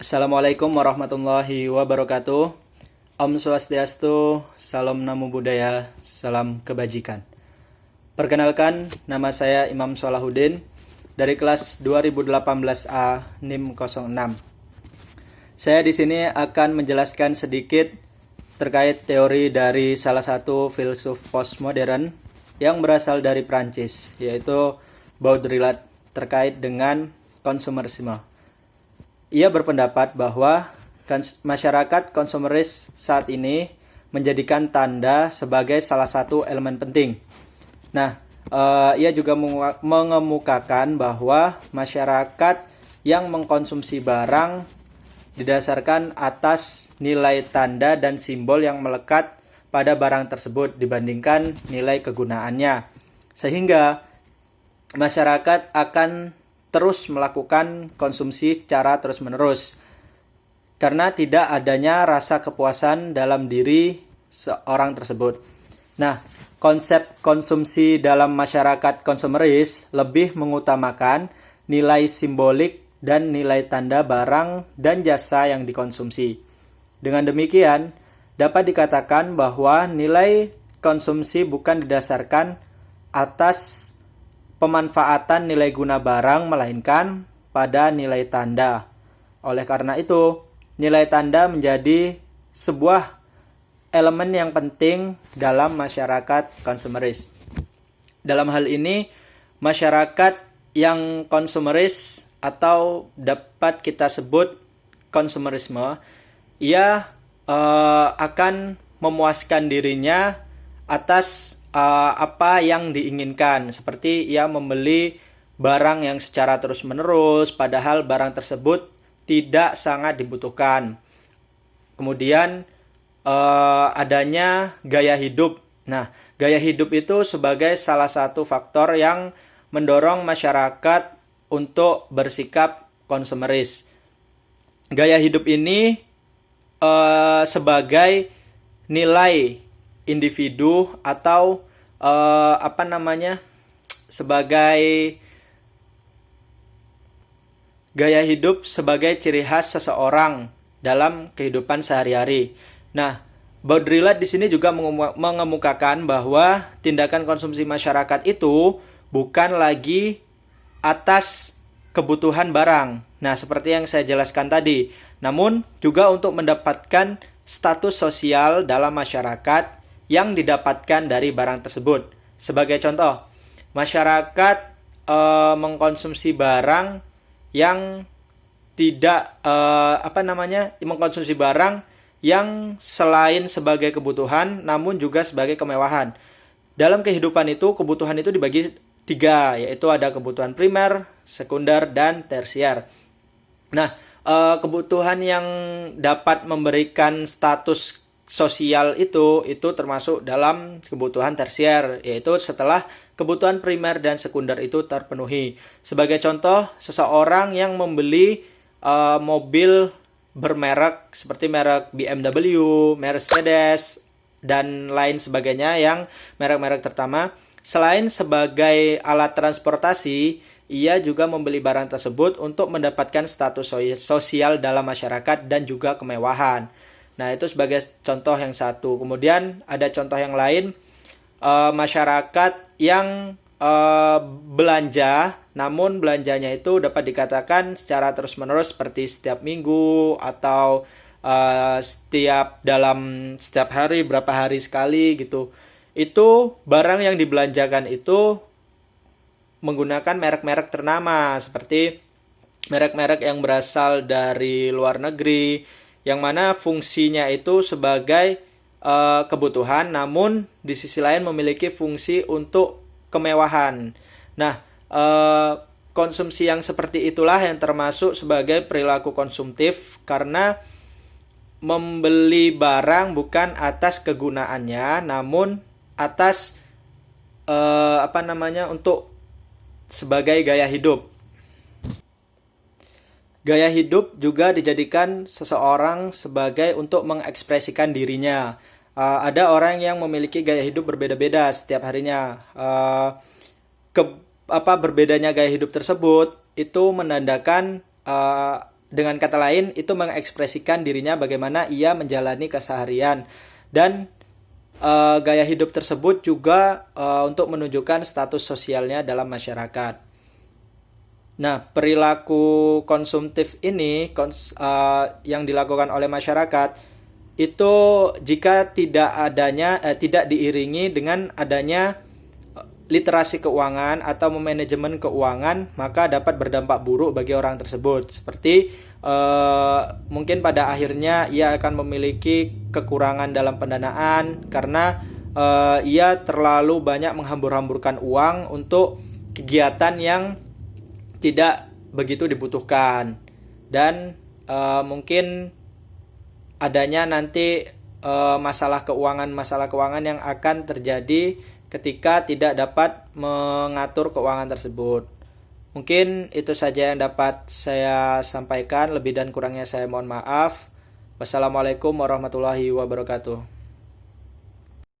Assalamualaikum warahmatullahi wabarakatuh. Om Swastiastu, salam namo buddhaya, salam kebajikan. Perkenalkan, nama saya Imam Solahuddin dari kelas 2018A NIM 06. Saya di sini akan menjelaskan sedikit terkait teori dari salah satu filsuf postmodern yang berasal dari Prancis, yaitu Baudrillard, terkait dengan konsumerisme. Ia berpendapat bahwa masyarakat konsumeris saat ini menjadikan tanda sebagai salah satu elemen penting. Nah, ia juga mengemukakan bahwa masyarakat yang mengkonsumsi barang didasarkan atas nilai tanda dan simbol yang melekat pada barang tersebut dibandingkan nilai kegunaannya. Sehingga masyarakat akan terus melakukan konsumsi secara terus-menerus karena tidak adanya rasa kepuasan dalam diri seorang tersebut. Nah, konsep konsumsi dalam masyarakat konsumeris lebih mengutamakan nilai simbolik dan nilai tanda barang dan jasa yang dikonsumsi. Dengan demikian, dapat dikatakan bahwa nilai konsumsi bukan didasarkan atas pemanfaatan nilai guna barang, melainkan pada nilai tanda. Oleh karena itu, nilai tanda menjadi sebuah elemen yang penting dalam masyarakat konsumeris. Dalam hal ini, masyarakat yang konsumeris atau dapat kita sebut konsumerisme, ia akan memuaskan dirinya atas apa yang diinginkan, seperti ia membeli barang yang secara terus-menerus padahal barang tersebut tidak sangat dibutuhkan. Kemudian adanya gaya hidup. Nah, gaya hidup itu sebagai salah satu faktor yang mendorong masyarakat untuk bersikap konsumeris. Gaya hidup ini sebagai nilai individu atau sebagai gaya hidup sebagai ciri khas seseorang dalam kehidupan sehari-hari. Nah, Baudrillard di sini juga mengemukakan bahwa tindakan konsumsi masyarakat itu bukan lagi atas kebutuhan barang. Nah, seperti yang saya jelaskan tadi, namun juga untuk mendapatkan status sosial dalam masyarakat yang didapatkan dari barang tersebut. Sebagai contoh, masyarakat mengkonsumsi barang yang tidak mengkonsumsi barang yang selain sebagai kebutuhan, namun juga sebagai kemewahan. Dalam kehidupan itu, kebutuhan itu dibagi 3, yaitu ada kebutuhan primer, sekunder, dan tersier. Nah, kebutuhan yang dapat memberikan status sosial itu termasuk dalam kebutuhan tersier, yaitu setelah kebutuhan primer dan sekunder itu terpenuhi. Sebagai contoh, seseorang yang membeli mobil bermerek seperti merek BMW, Mercedes, dan lain sebagainya yang merek-merek terutama, selain sebagai alat transportasi, ia juga membeli barang tersebut untuk mendapatkan status sosial dalam masyarakat dan juga kemewahan. Nah, itu sebagai contoh yang satu. Kemudian ada contoh yang lain, masyarakat yang belanja, namun belanjanya itu dapat dikatakan secara terus-menerus seperti setiap minggu atau setiap hari, berapa hari sekali gitu. Itu barang yang dibelanjakan itu menggunakan merek-merek ternama, seperti merek-merek yang berasal dari luar negeri, yang mana fungsinya itu sebagai kebutuhan, namun di sisi lain memiliki fungsi untuk kemewahan. Nah, konsumsi yang seperti itulah yang termasuk sebagai perilaku konsumtif, karena membeli barang bukan atas kegunaannya, namun atas untuk sebagai gaya hidup. Gaya hidup juga dijadikan seseorang sebagai untuk mengekspresikan dirinya. Ada orang yang memiliki gaya hidup berbeda-beda setiap harinya. Berbedanya gaya hidup tersebut itu menandakan dengan kata lain, itu mengekspresikan dirinya bagaimana ia menjalani keseharian. Dan gaya hidup tersebut juga untuk menunjukkan status sosialnya dalam masyarakat. Nah, perilaku konsumtif ini yang dilakukan oleh masyarakat itu jika tidak diiringi dengan adanya literasi keuangan atau manajemen keuangan, maka dapat berdampak buruk bagi orang tersebut. Seperti mungkin pada akhirnya ia akan memiliki kekurangan dalam pendanaan karena ia terlalu banyak menghambur-hamburkan uang untuk kegiatan yang tidak begitu dibutuhkan. Dan mungkin adanya nanti masalah keuangan yang akan terjadi ketika tidak dapat mengatur keuangan tersebut. Mungkin itu saja yang dapat saya sampaikan. Lebih dan kurangnya saya mohon maaf. Wassalamualaikum warahmatullahi wabarakatuh.